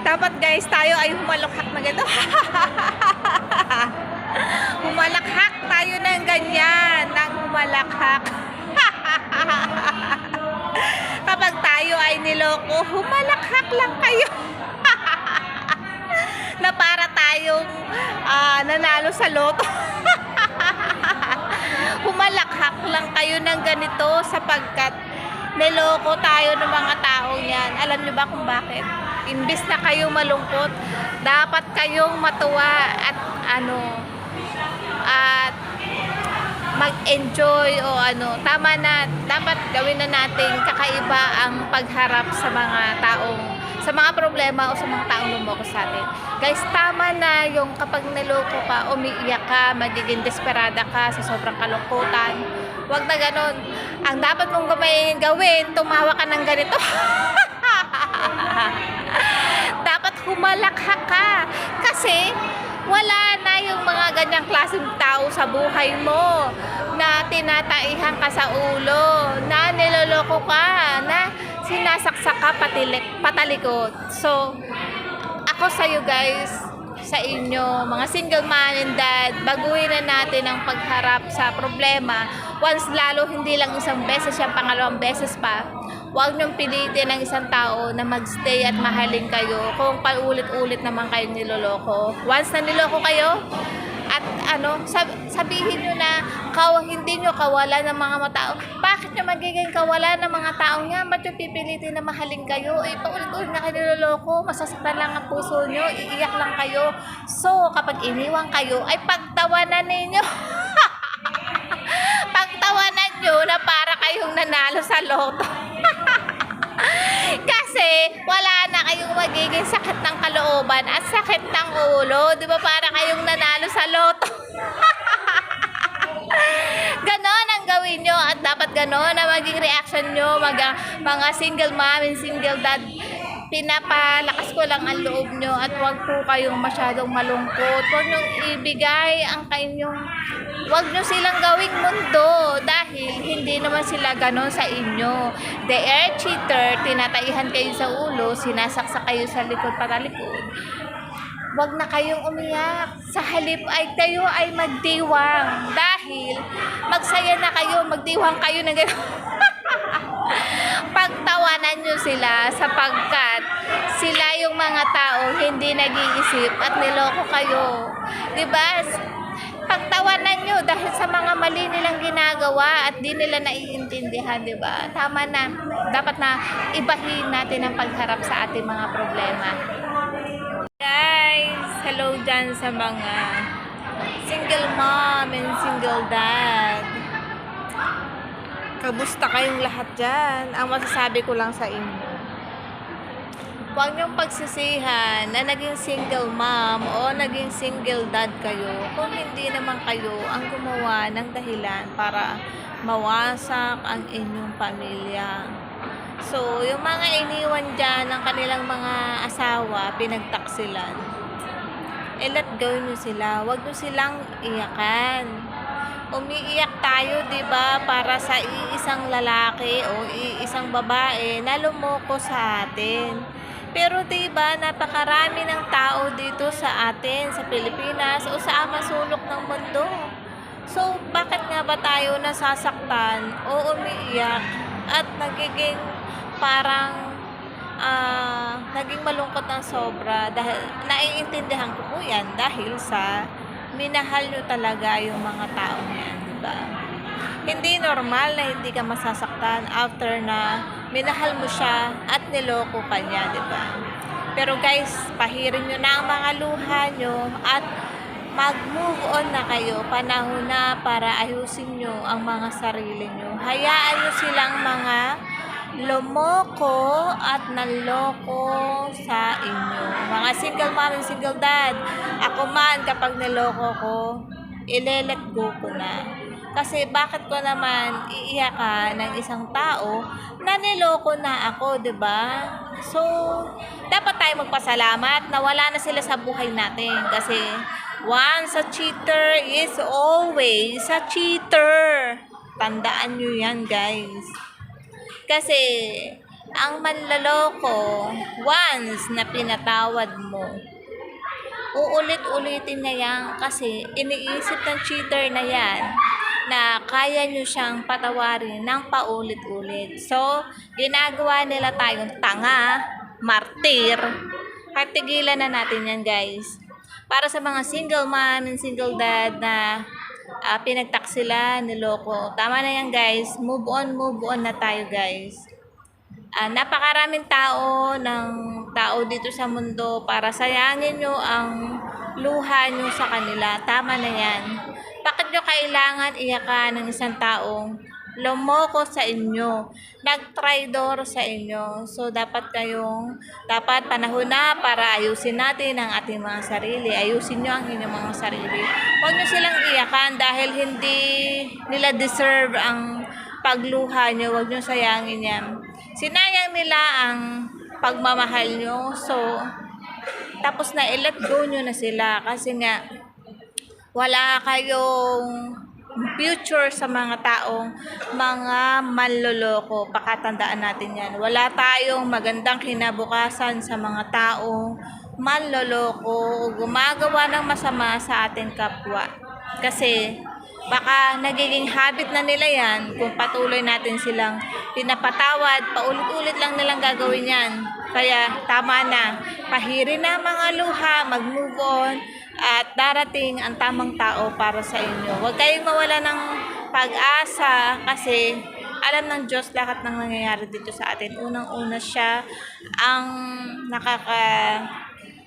Dapat guys, tayo ay humalakhak na gano'n. Humalakhak tayo ng ganyan, ng humalakhak. Kapag tayo ay niloko, humalakhak lang kayo. Na para tayong nanalo sa loto. Humalakhak lang kayo ng ganito sapagkat niloko tayo ng mga taong yan. Alam niyo ba kung bakit? Imbis na kayong malungkot, dapat kayong matuwa at at mag-enjoy o tama na, dapat gawin na natin kakaiba ang pagharap sa mga taong, sa mga problema o sa mga taong lumoko sa atin. Guys, tama na yung kapag niloko ka, umiiyak ka, magiging desperada ka sa sobrang kalungkutan. Huwag na ganun. Ang dapat mong gawin, tumawa ka ng ganito. Dapat humalakhak ka. Kasi wala na yung mga ganyang klaseng tao sa buhay mo na tinataihan ka sa ulo, na niloloko ka, na sinasaksak ka patalikod. So, ako sa'yo guys, sa inyo, mga single mom and dad, baguhin na natin ang pagharap sa problema. Once lalo, hindi lang isang beses, yung pangalawang beses pa. Huwag niyong pilitin ng isang tao na magstay at mahalin kayo kung paulit-ulit naman kayo niloloko. Once na niloko kayo, at sabihin nyo na hindi nyo kawalan ng mga tao. Bakit nyo magiging kawalan ng mga taong yan? Ba't nyo pipilitin na mahalin kayo? Paulit-ulit na kayo niloloko, masasaktan lang ang puso nyo, iiyak lang kayo. So, kapag iniwan kayo, ay pagtawanan ninyo. Pagtawanan nyo na para kayong nanalo sa loto. Kasi wala na kayong magiging sakit ng kalooban at sakit ng ulo, di ba, para kayong nanalo sa loto. Ganon ang gawin nyo at dapat ganon na maging reaction nyo, mga single mom and single dad. Pinapalakas ko lang ang loob nyo at huwag po kayong masyadong malungkot. Huwag nyo ibigay ang kanyang, huwag nyo silang gawing mundo dahil hindi naman sila ganon sa inyo. They are cheater, tinataihan kayo sa ulo, sinasaksak kayo sa likod patalikod. Huwag na kayong umiyak. Sa halip ay kayo ay magdiwang dahil magsaya na kayo, magdiwang kayo na gano'n. Pagtawanan nyo sila sapagkat sila yung mga tao hindi nag-iisip at niloko kayo. Diba? Pagtawanan nyo dahil sa mga mali nilang ginagawa at di nila naiintindihan, diba? Tama na. Dapat na ibahin natin ang pagharap sa ating mga problema. Guys, hello dyan sa mga single mom and single dad. Kamusta kayong lahat dyan? Ang masasabi ko lang sa inyo, huwag niyong pagsisihan na naging single mom o naging single dad kayo kung hindi naman kayo ang gumawa ng dahilan para mawasak ang inyong pamilya. So, yung mga iniwan dyan ng kanilang mga asawa, pinagtaksilan, let go nyo sila. Huwag nyo silang iyakan. Umiiyak tayo, diba, para sa iisang lalaki o iisang babae na lumoko sa atin. Pero diba, napakarami ng tao dito sa atin, sa Pilipinas o sa masulok ng mundo. So, bakit nga ba tayo nasasaktan o umiiyak at nagiging parang naging malungkot ng sobra? Dahil naiintindihan ko po yan dahil sa minahal nyo talaga yung mga taong yan, diba? Hindi normal na hindi ka masasaktan after na minahal mo siya at niloko ka niya, diba? Pero guys, pahirin nyo na ang mga luha nyo at mag-move on na kayo. Panahon na para ayusin nyo ang mga sarili nyo. Hayaan nyo silang mga lumoko at naloko sa inyo. Mga single mom and single dad, ako man kapag naloko ko, ile-let go ko na. Kasi bakit ko naman iiyakan ng isang tao na niloko na ako, 'di ba? So, dapat tayo magpasalamat na wala na sila sa buhay natin kasi once a cheater is always a cheater. Tandaan nyo yan, guys. Kasi Ang manloloko, once na pinatawad mo, uulit-ulitin niya yan kasi iniisip ng cheater na yan na kaya nyo siyang patawarin ng paulit-ulit. So, ginagawa nila tayong tanga, martir, at tigilan na natin yan, guys. Para sa mga single mom and single dad na pinagtak sila, niloko. Tama na yan, guys. Move on na tayo, guys. Napakaraming tao dito sa mundo para sayangin nyo ang luha nyo sa kanila. Tama na yan. Bakit nyo kailangan iyakan ng isang taong lumoko sa inyo, nagtraidor sa inyo? So, dapat panahon na para ayusin natin ang ating mga sarili. Ayusin nyo ang inyong mga sarili. Huwag nyo silang iyakan dahil hindi nila deserve ang pagluha nyo. Huwag nyo sayangin yan. Sinayang nila ang pagmamahal nyo. So, tapos na i-let go nyo na sila kasi nga wala kayong future sa mga taong mga manloloko. Pakatandaan natin yan. Wala tayong magandang kinabukasan sa mga taong manloloko o gumagawa ng masama sa ating kapwa. Kasi baka nagiging habit na nila yan kung patuloy natin silang pinapatawad, paulit-ulit lang nilang gagawin yan. Kaya tama na, pahirin na mga luha, mag-move on, at darating ang tamang tao para sa inyo. Huwag kayong mawala ng pag-asa kasi alam ng Diyos lahat ng nangyayari dito sa atin. Unang-una siya ang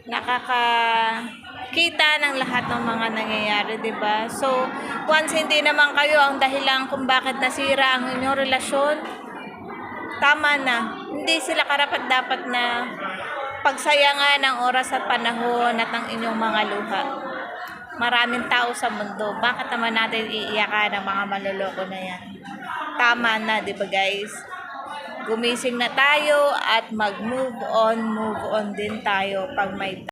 nakakakita ng lahat ng mga nangyayari, 'di ba? So, once hindi naman kayo ang dahilan kung bakit nasira ang inyong relasyon, tama na. Hindi sila karapat-dapat na pagsayangan ng oras at panahon at ng inyong mga luha. Maraming tao sa mundo. Bakit naman natin iiyakan ang mga maloloko na yan? Tama na, di ba guys? Gumising na tayo at move on din tayo pag may